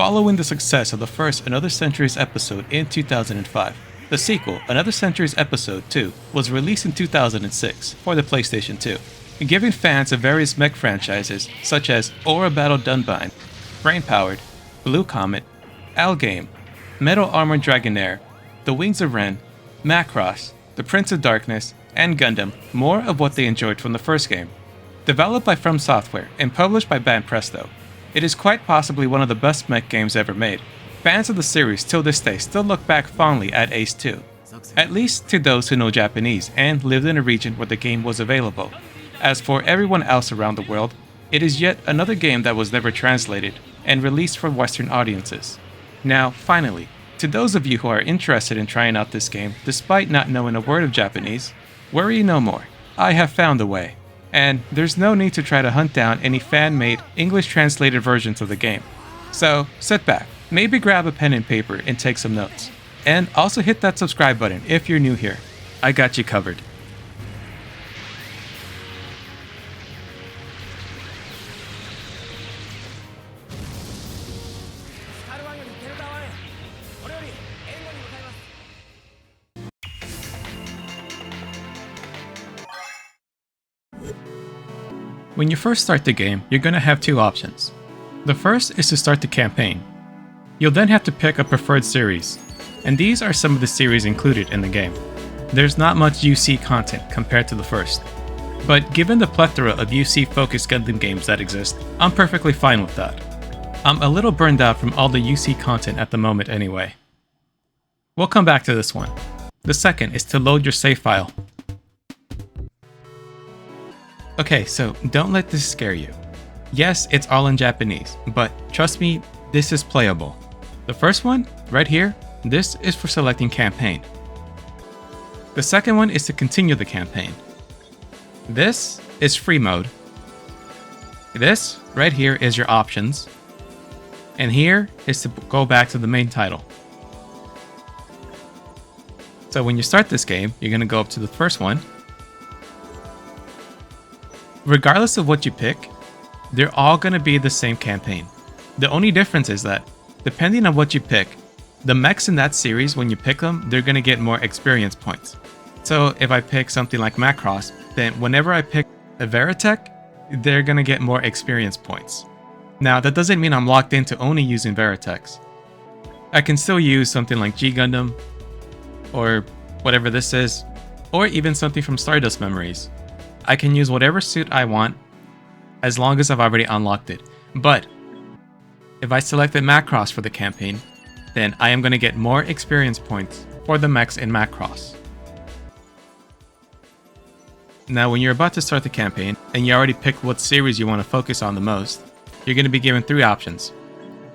following the success of the first Another Centuries episode in 2005. The sequel, Another Centuries Episode 2, was released in 2006 for the PlayStation 2, giving fans of various mech franchises such as Aura Battle Dunbine, Brain Powered, Blue Comet, Algame, Metal Armored Dragonair, The Wings of Ren, Macross, The Prince of Darkness, and Gundam more of what they enjoyed from the first game. Developed by From Software and published by Banpresto, it is quite possibly one of the best mech games ever made. Fans of the series till this day still look back fondly at Ace 2, at least to those who know Japanese and lived in a region where the game was available. As for everyone else around the world, it is yet another game that was never translated and released for Western audiences. Now, finally, to those of you who are interested in trying out this game despite not knowing a word of Japanese, worry no more, I have found a way. And there's no need to try to hunt down any fan-made English-translated versions of the game. So, sit back, maybe grab a pen and paper and take some notes. And also hit that subscribe button if you're new here. I got you covered. When you first start the game, you're going to have two options. The first is to start the campaign. You'll then have to pick a preferred series, and these are some of the series included in the game. There's not much UC content compared to the first, but given the plethora of UC-focused Gundam games that exist, I'm perfectly fine with that. I'm a little burned out from all the UC content at the moment anyway. We'll come back to this one. The second is to load your save file. Okay, so don't let this scare you. Yes, it's all in Japanese, but trust me, this is playable. The first one, right here, this is for selecting campaign. The second one is to continue the campaign. This is free mode. This, right here, is your options. And here is to go back to the main title. So when you start this game, you're going to go up to the first one. Regardless of what you pick, they're all going to be the same campaign. The only difference is that, depending on what you pick, the mechs in that series, when you pick them, they're going to get more experience points. So if I pick something like Macross, then whenever I pick a Veritech, they're going to get more experience points. Now, that doesn't mean I'm locked into only using Veritechs. I can still use something like G Gundam, or whatever this is, or even something from Stardust Memories. I can use whatever suit I want, as long as I've already unlocked it. But if I selected Macross for the campaign, then I am going to get more experience points for the mechs in Macross. Now when you're about to start the campaign, and you already picked what series you want to focus on the most, you're going to be given three options.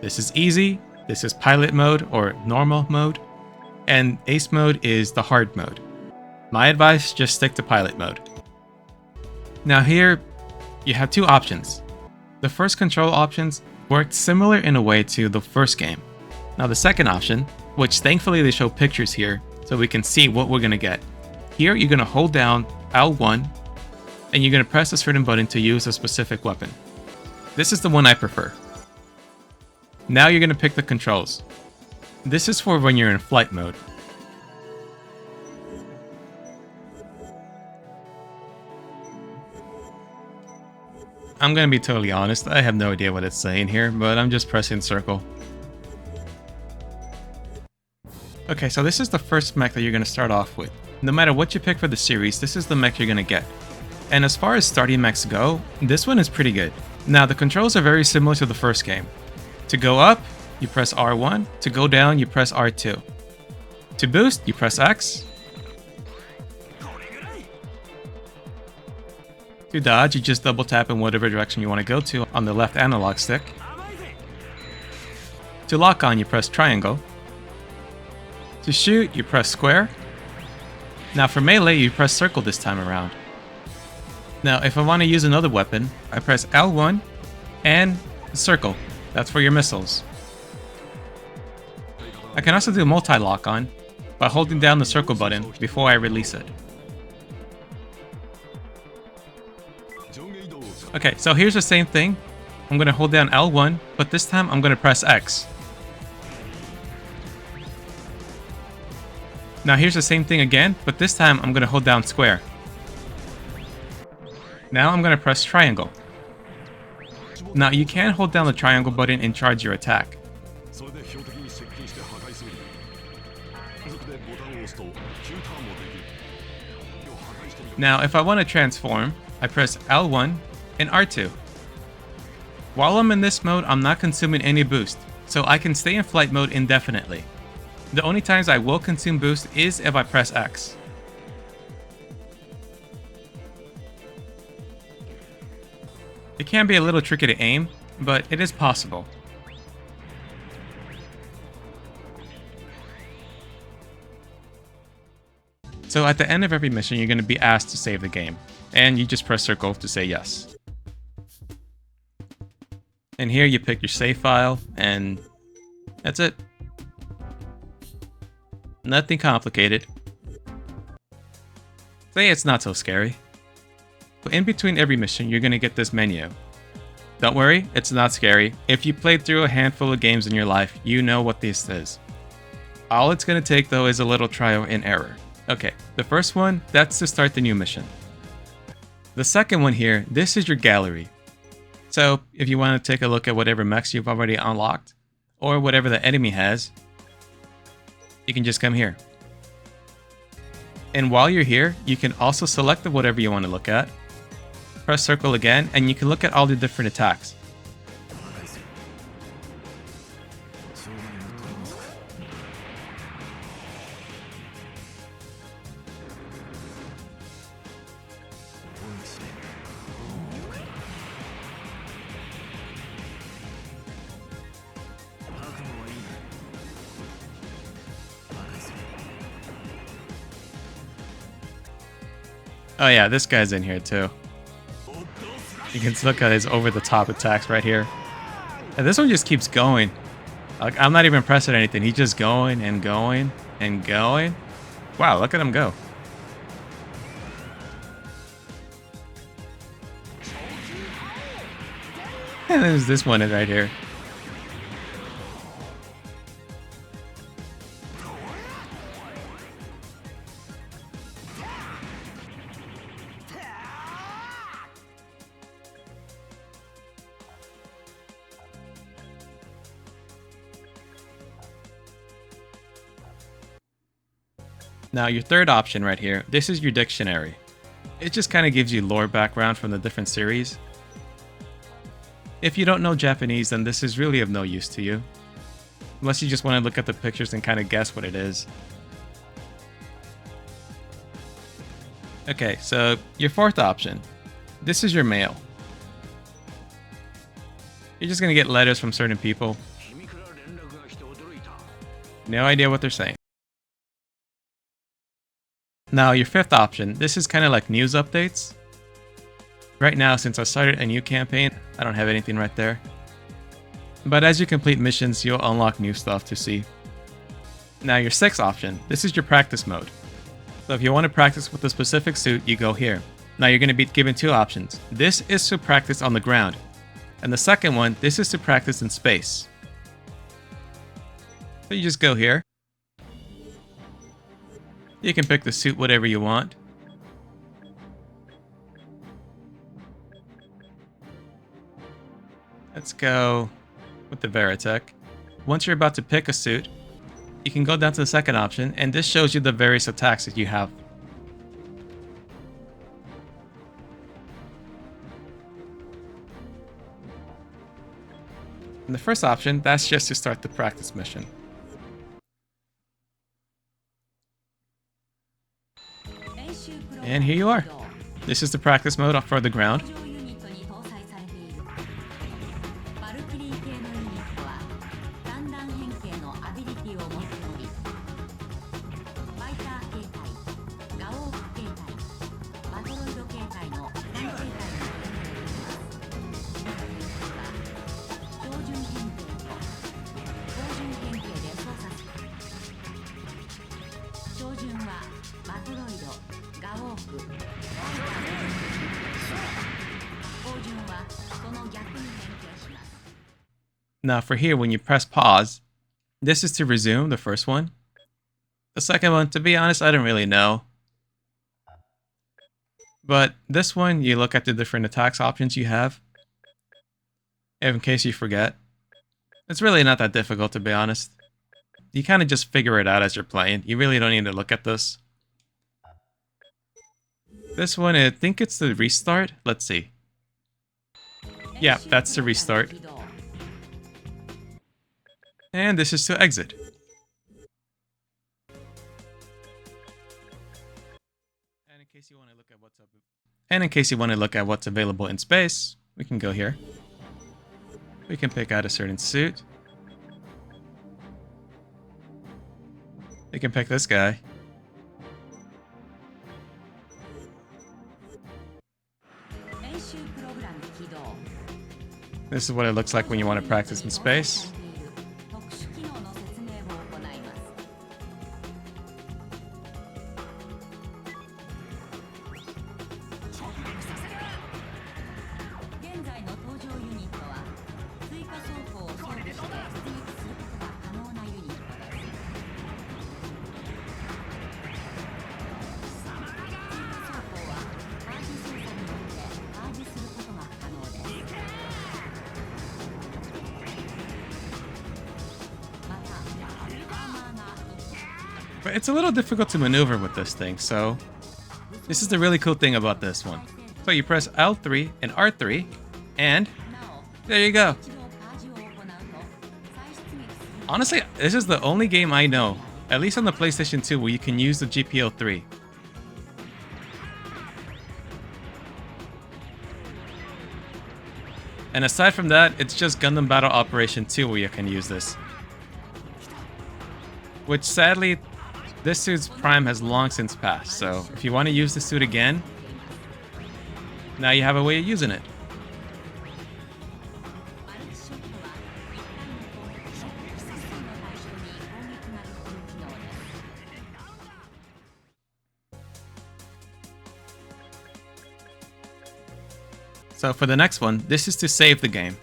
This is easy, this is pilot mode or normal mode, and ace mode is the hard mode. My advice, just stick to pilot mode. Now here, you have two options. The first control options worked similar in a way to the first game. Now the second option, which thankfully they show pictures here so we can see what we're going to get. Here you're going to hold down L1 and you're going to press a certain button to use a specific weapon. This is the one I prefer. Now you're going to pick the controls. This is for when you're in flight mode. I'm gonna be totally honest, I have no idea what it's saying here, but I'm just pressing circle. Okay, so this is the first mech that you're gonna start off with. No matter what you pick for the series, this is the mech you're gonna get. And as far as starting mechs go, this one is pretty good. Now the controls are very similar to the first game. To go up, you press R1. To go down, you press R2. To boost, you press X. To dodge, you just double tap in whatever direction you want to go to on the left analog stick. To lock on, you press triangle. To shoot, you press square. Now for melee, you press circle this time around. Now if I want to use another weapon, I press L1 and circle. That's for your missiles. I can also do multi-lock on by holding down the circle button before I release it. Okay, so here's the same thing. I'm going to hold down L1, but this time I'm going to press X. Now here's the same thing again, but this time I'm going to hold down square. Now I'm going to press triangle. Now you can hold down the triangle button and charge your attack. Now if I want to transform, I press L1 and R2. While I'm in this mode, I'm not consuming any boost, so I can stay in flight mode indefinitely. The only times I will consume boost is if I press X. It can be a little tricky to aim, but it is possible. So at the end of every mission, you're going to be asked to save the game, and you just press circle to say yes. And here you pick your save file, and that's it. Nothing complicated. Say it's not so scary. But in between every mission, you're going to get this menu. Don't worry, it's not scary. If you played through a handful of games in your life, you know what this is. All it's going to take though is a little trial and error. Okay, the first one, that's to start the new mission. The second one here, this is your gallery. So if you want to take a look at whatever mechs you've already unlocked, or whatever the enemy has, you can just come here. And while you're here, you can also select whatever you want to look at. Press circle again, and you can look at all the different attacks. Oh yeah, this guy's in here too. You can look at his over-the-top attacks right here. And this one just keeps going. Like, I'm not even pressing anything. He's just going and going and going. Wow, look at him go. And there's this one right here. Now your third option right here, this is your dictionary. It just kind of gives you lore background from the different series. If you don't know Japanese, then this is really of no use to you. Unless you just want to look at the pictures and kind of guess what it is. Okay, so your fourth option, this is your mail. You're just going to get letters from certain people. No idea what they're saying. Now your fifth option, this is kind of like news updates. Right now, since I started a new campaign, I don't have anything right there. But as you complete missions, you'll unlock new stuff to see. Now your sixth option, this is your practice mode. So if you want to practice with a specific suit, you go here. Now you're going to be given two options. This is to practice on the ground. And the second one, this is to practice in space. So you just go here. You can pick the suit whatever you want. Let's go with the Veritech. Once you're about to pick a suit, you can go down to the second option, and this shows you the various attacks that you have. And the first option, that's just to start the practice mission. And here you are. This is the practice mode for the ground. Now for here, when you press pause, this is to resume the first one. The second one, to be honest, I don't really know. But this one, you look at the different attacks options you have. In case you forget. It's really not that difficult, to be honest. You kind of just figure it out as you're playing. You really don't need to look at this. This one, I think it's the restart. Let's see. Yeah, that's the restart. And this is to exit. And in case you want to look at what's available in space, we can go here. We can pick out a certain suit. We can pick this guy. This is what it looks like when you want to practice in space. But it's a little difficult to maneuver with this thing, so this is the really cool thing about this one. So you press L3 and R3, and there you go. Honestly, this is the only game I know, at least on the PlayStation 2, where you can use the GPO3. And aside from that, it's just Gundam Battle Operation 2 where you can use this. Which sadly, this suit's prime has long since passed, so if you want to use the suit again, now you have a way of using it. So for the next one, this is to save the game.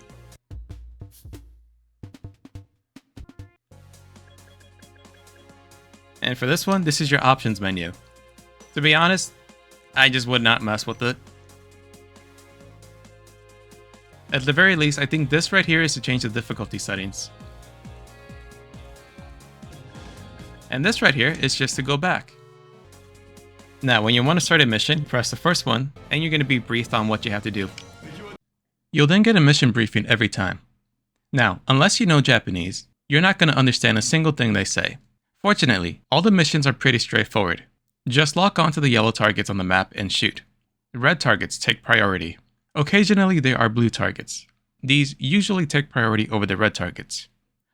And for this one, this is your options menu. To be honest, I just would not mess with it. At the very least, I think this right here is to change the difficulty settings. And this right here is just to go back. Now, when you want to start a mission, press the first one, and you're going to be briefed on what you have to do. You'll then get a mission briefing every time. Now, unless you know Japanese, you're not going to understand a single thing they say. Fortunately, all the missions are pretty straightforward. Just lock onto the yellow targets on the map and shoot. The red targets take priority. Occasionally, there are blue targets. These usually take priority over the red targets.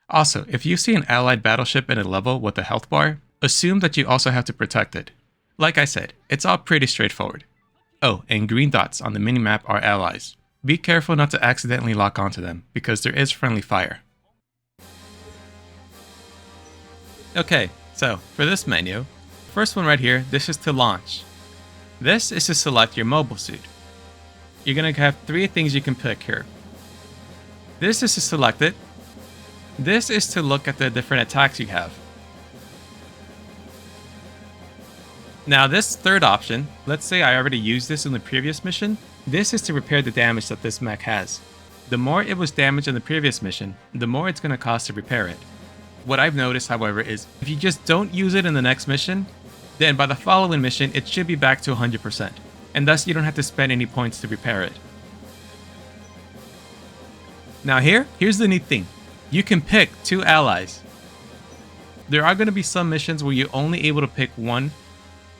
Also, if you see an allied battleship in a level with a health bar, assume that you also have to protect it. Like I said, it's all pretty straightforward. Oh, and green dots on the minimap are allies. Be careful not to accidentally lock onto them, because there is friendly fire. Okay, so for this menu, first one right here, this is to launch. This is to select your mobile suit. You're going to have three things you can pick here. This is to select it. This is to look at the different attacks you have. Now this third option, let's say I already used this in the previous mission, this is to repair the damage that this mech has. The more it was damaged in the previous mission, the more it's going to cost to repair it. What I've noticed, however, is if you just don't use it in the next mission, then by the following mission, it should be back to 100%, and thus you don't have to spend any points to repair it. Now here's the neat thing. You can pick two allies. There are going to be some missions where you're only able to pick one,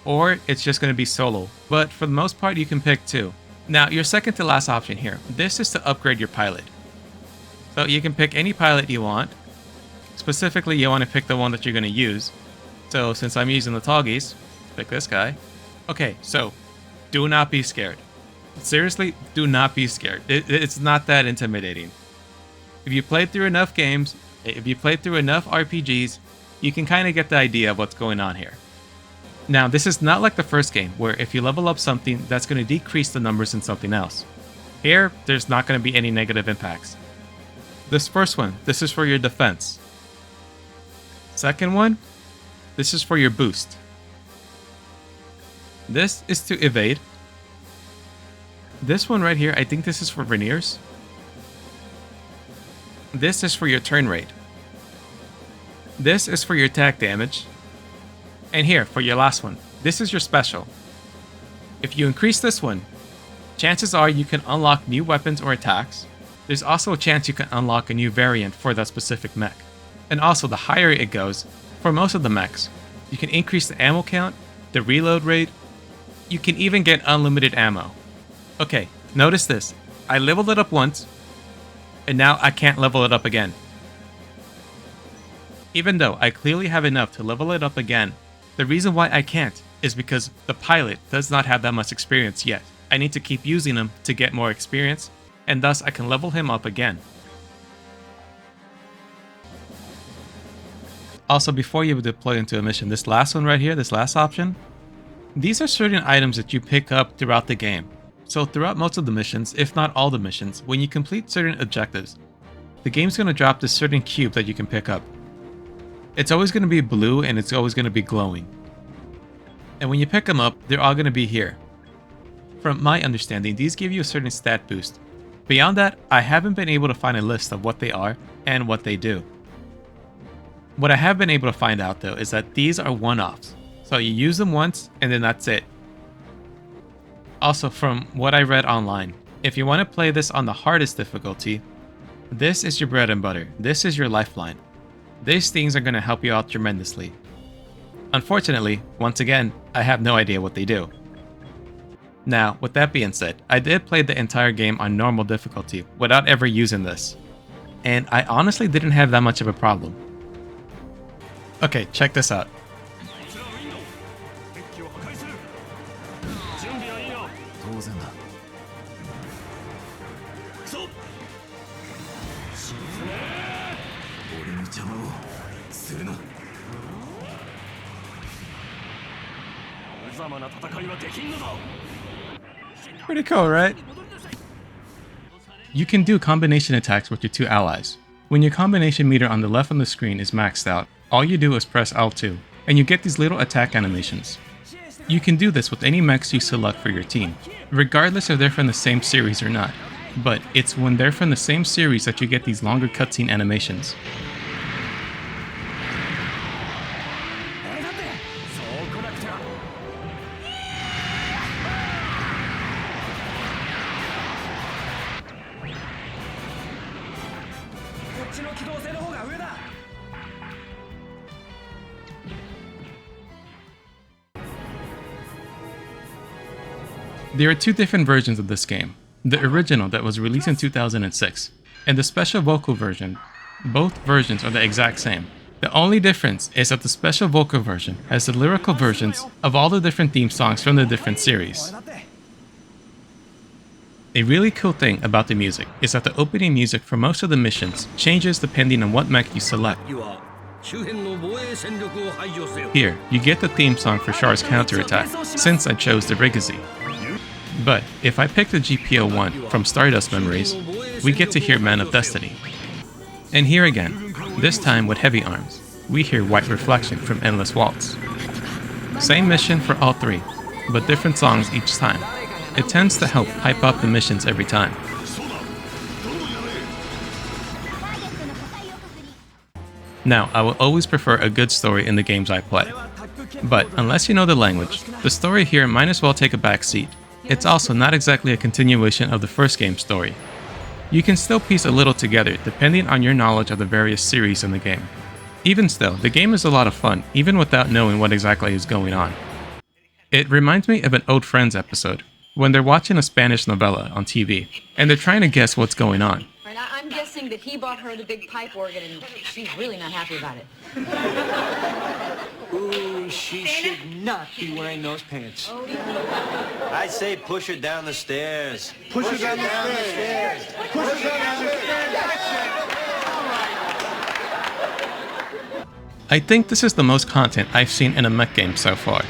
or it's just going to be solo, but for the most part, you can pick two. Now, your second to last option here, this is to upgrade your pilot. So you can pick any pilot you want. Specifically, you want to pick the one that you're going to use. So since I'm using the Toggies, pick this guy. Okay, so do not be scared. Seriously, do not be scared. It's not that intimidating. If you played through enough games, if you played through enough RPGs, you can kind of get the idea of what's going on here. Now, this is not like the first game, where if you level up something, that's going to decrease the numbers in something else. Here, there's not going to be any negative impacts. This first one, this is for your defense. Second one, This is for your boost. This is to evade. This one right here, I think this is for veneers. This is for your turn rate. This is for your attack damage. And here, for your last one, this is your special. If you increase this one, chances are you can unlock new weapons or attacks. There's also a chance you can unlock a new variant for that specific mech. And also, the higher it goes, for most of the mechs, you can increase the ammo count, the reload rate. You can even get unlimited ammo. Okay, notice this. I leveled it up once, and now I can't level it up again. Even though I clearly have enough to level it up again, the reason why I can't is because the pilot does not have that much experience yet. I need to keep using him to get more experience, and thus I can level him up again. Also, before you deploy into a mission, this last one right here, this last option, these are certain items that you pick up throughout the game. So throughout most of the missions, if not all the missions, when you complete certain objectives, the game's going to drop this certain cube that you can pick up. It's always going to be blue and it's always going to be glowing. And when you pick them up, they're all going to be here. From my understanding, these give you a certain stat boost. Beyond that, I haven't been able to find a list of what they are and what they do. What I have been able to find out though is that these are one-offs. So you use them once and then that's it. Also, from what I read online, if you want to play this on the hardest difficulty, this is your bread and butter. This is your lifeline. These things are going to help you out tremendously. Unfortunately, once again, I have no idea what they do. Now, with that being said, I did play the entire game on normal difficulty without ever using this. And I honestly didn't have that much of a problem. Okay, check this out. Pretty cool, right? You can do combination attacks with your two allies. When your combination meter on the left on the screen is maxed out, all you do is press L2, and you get these little attack animations. You can do this with any mechs you select for your team, regardless if they're from the same series or not. But it's when they're from the same series that you get these longer cutscene animations. There are two different versions of this game, the original that was released in 2006, and the special vocal version. Both versions are the exact same. The only difference is that the special vocal version has the lyrical versions of all the different theme songs from the different series. A really cool thing about the music is that the opening music for most of the missions changes depending on what mech you select. Here, you get the theme song for Char's counterattack, since I chose the Rigazi. But if I pick the GPO-1 from Stardust Memories, we get to hear Man of Destiny. And here again, this time with heavy arms, we hear White Reflection from Endless Waltz. Same mission for all three, but different songs each time. It tends to help hype up the missions every time. Now, I will always prefer a good story in the games I play. But unless you know the language, the story here might as well take a back seat. It's also not exactly a continuation of the first game's story. You can still piece a little together depending on your knowledge of the various series in the game. Even still, the game is a lot of fun, even without knowing what exactly is going on. It reminds me of an Old Friends episode, when they're watching a Spanish novella on TV, and they're trying to guess what's going on. I'm guessing that he bought her the big pipe organ and she's really not happy about it. Ooh, she should not be wearing those pants. I say push her down the stairs. Push her down the stairs. Push her down the stairs. I think this is the most content I've seen in a mech game so far.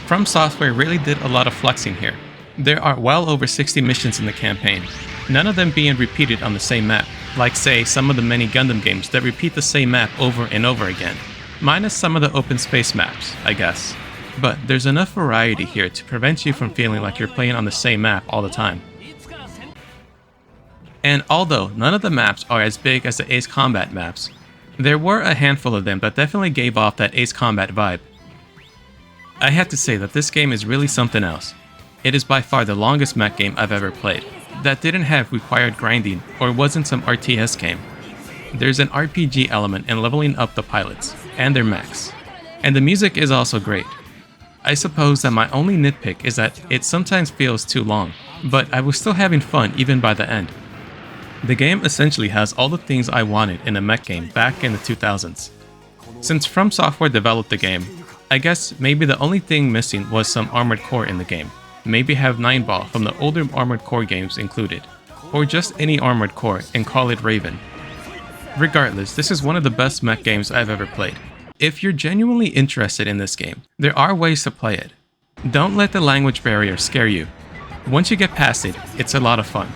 From Software really did a lot of flexing here. There are well over 60 missions in the campaign, none of them being repeated on the same map, like say some of the many Gundam games that repeat the same map over and over again. minus some of the open space maps, I guess. But there's enough variety here to prevent you from feeling like you're playing on the same map all the time. And although none of the maps are as big as the Ace Combat maps, there were a handful of them that definitely gave off that Ace Combat vibe. I have to say that this game is really something else. It is by far the longest mech game I've ever played, that didn't have required grinding or wasn't some RTS game. There's an RPG element in leveling up the pilots, and their mechs. And the music is also great. I suppose that my only nitpick is that it sometimes feels too long, but I was still having fun even by the end. The game essentially has all the things I wanted in a mech game back in the 2000s. Since From Software developed the game, I guess maybe the only thing missing was some Armored Core in the game. Maybe have 9-Ball from the older Armored Core games included, or just any Armored Core and call it Raven. Regardless, this is one of the best mech games I've ever played. If you're genuinely interested in this game, there are ways to play it. Don't let the language barrier scare you. Once you get past it, it's a lot of fun.